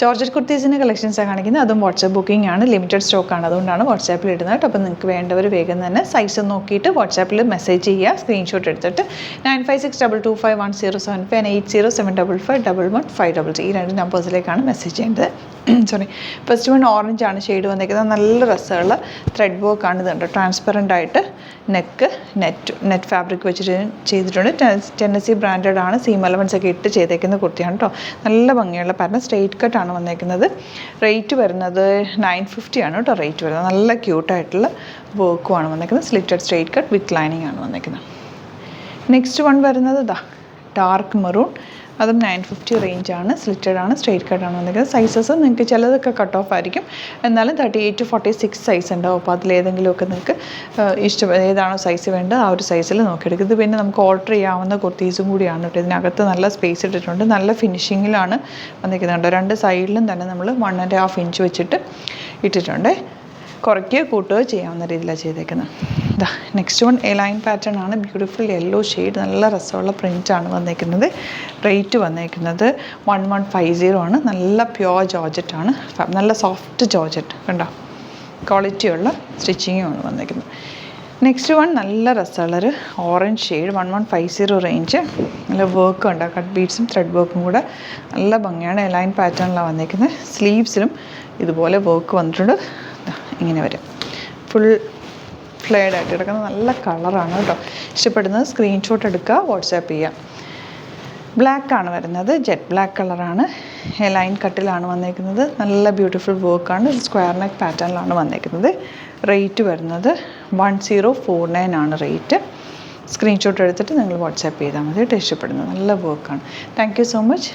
Georgette കുർത്തീസിൻ്റെ കളക്ഷൻസാണ് കാണിക്കുന്നത്. അതും WhatsApp booking ആണ്, ലിമിറ്റഡ് സ്റ്റോക്കാണ്, അതുകൊണ്ടാണ് വാട്സാപ്പിൽ ഇടുന്നത് കേട്ടോ. അപ്പോൾ നിങ്ങൾക്ക് വേണ്ടവർ വേഗം തന്നെ സൈസ് നോക്കിയിട്ട് വാട്സാപ്പിൽ മെസ്സേജ് ചെയ്യുക, സ്ക്രീൻഷോട്ട് എടുത്തിട്ട് 9562251075 and 8075551153 ഈ 2 നമ്പേഴ്സിലേക്കാണ് മെസ്സേജ് ചെയ്യേണ്ടത്. സോറി, ഫസ്റ്റ് വൺ ഓറഞ്ച് ആണ് ഷെയ്ഡ് വന്നിരിക്കുന്നത്. നല്ല രസമുള്ള ത്രെഡ് വർക്ക് ആണ്. ഇതുണ്ട്, ട്രാൻസ്പെറൻ്റ് ആയിട്ട് നെക്ക് നെറ്റ് ഫാബ്രിക് വെച്ചിട്ട് ചെയ്തിട്ടുണ്ട്. ടെന്നസി ബ്രാൻഡഡ് ആണ്, സീം എലമെൻറ്റ്സ് ഒക്കെ ഇട്ട് ചെയ്തേക്കുന്ന കുർത്തിയാണ് കേട്ടോ. നല്ല ഭംഗിയുള്ള പാറ്റേൺ, സ്ട്രെയിറ്റ് കട്ടാണ് വന്നേക്കുന്നത്. റേറ്റ് വരുന്നത് 950 ആണ് കേട്ടോ റേറ്റ് വരുന്നത്. നല്ല ക്യൂട്ടായിട്ടുള്ള വർക്കുമാണ് വന്നേക്കുന്നത്. Slitted straight cut with lining ആണ് വന്നേക്കുന്നത്. നെക്സ്റ്റ് വൺ വരുന്നത് ഡാർക്ക് മെറൂൺ, അതും 950 റേഞ്ചാണ്. സ്ലിറ്റഡ് ആണ്, സ്ട്രെയിറ്റ് കട്ടാണ് വന്നിരിക്കുന്നത്. സൈസസ് നിങ്ങൾക്ക് ചിലതൊക്കെ കട്ട് ഓഫ് ആയിരിക്കും, എന്നാലും 38 to 46 സൈസ് ഉണ്ടാവും. അപ്പോൾ അതിലേതെങ്കിലുമൊക്കെ നിങ്ങൾക്ക് ഏതാണോ സൈസ് വേണ്ടത് ആ ഒരു സൈസിൽ നോക്കിയെടുക്കും. ഇത് പിന്നെ നമുക്ക് ഓൾട്ടർ ചെയ്യാവുന്ന കുർത്തീസും കൂടിയാണ് കേട്ടോ. ഇതിനകത്ത് നല്ല സ്പേസ് ഇട്ടിട്ടുണ്ട്, നല്ല ഫിനിഷിങ്ങിലാണ് വന്നിരിക്കുന്നുണ്ട്. 2 സൈഡിലും തന്നെ നമ്മൾ 1.5 ഇഞ്ച് വെച്ചിട്ട് ഇട്ടിട്ടുണ്ട്. കുറയ്ക്കുകയോ കൂട്ടുകയോ ചെയ്യാവുന്ന രീതിയിലാണ് ചെയ്തേക്കുന്നത്. Next one A line pattern ആണ്, ബ്യൂട്ടിഫുൾ യെല്ലോ ഷെയ്ഡ്, നല്ല രസമുള്ള പ്രിൻ്റാണ് വന്നേക്കുന്നത്. റേറ്റ് വന്നേക്കുന്നത് 1150 ആണ്. നല്ല പ്യുവർ ജോർജറ്റ് ആണ്, നല്ല സോഫ്റ്റ് ജോർജറ്റ് കണ്ടോ, ക്വാളിറ്റിയുള്ള സ്റ്റിച്ചിങ്ങുമാണ് വന്നേക്കുന്നത്. നെക്സ്റ്റ് വൺ നല്ല രസമുള്ളൊരു ഓറഞ്ച് ഷെയ്ഡ്, 1150 റേഞ്ച്. നല്ല വർക്ക് ഉണ്ട്, കട്ട് ബീഡ്സും ത്രെഡ് വർക്കും കൂടെ നല്ല ഭംഗിയാണ്. എ ലൈൻ പാറ്റേണിലാണ് വന്നേക്കുന്നത്. സ്ലീവ്സിലും ഇതുപോലെ വർക്ക് വന്നിട്ടുണ്ട്. ഇങ്ങനെ വരും, ഫുൾ ഫ്ലെയർഡ് ആയിട്ട് കിടക്കുന്ന നല്ല കളറാണ് കേട്ടോ. ഇഷ്ടപ്പെടുന്നത് സ്ക്രീൻഷോട്ട് എടുക്കുക, വാട്സാപ്പ് ചെയ്യുക. ബ്ലാക്ക് ആണ് വരുന്നത്, ജെറ്റ് ബ്ലാക്ക് കളറാണ്. ലൈൻ കട്ടിലാണ് വന്നേക്കുന്നത്. നല്ല ബ്യൂട്ടിഫുൾ വർക്കാണ്. സ്ക്വയർ നെക്ക് പാറ്റേണിലാണ് വന്നേക്കുന്നത്. റേറ്റ് വരുന്നത് 1049 ആണ് റേറ്റ്. സ്ക്രീൻഷോട്ട് എടുത്തിട്ട് നിങ്ങൾ വാട്സാപ്പ് ചെയ്താൽ മതി കേട്ടോ. ഇഷ്ടപ്പെടുന്നത് നല്ല വർക്കാണ്. Thank you so much.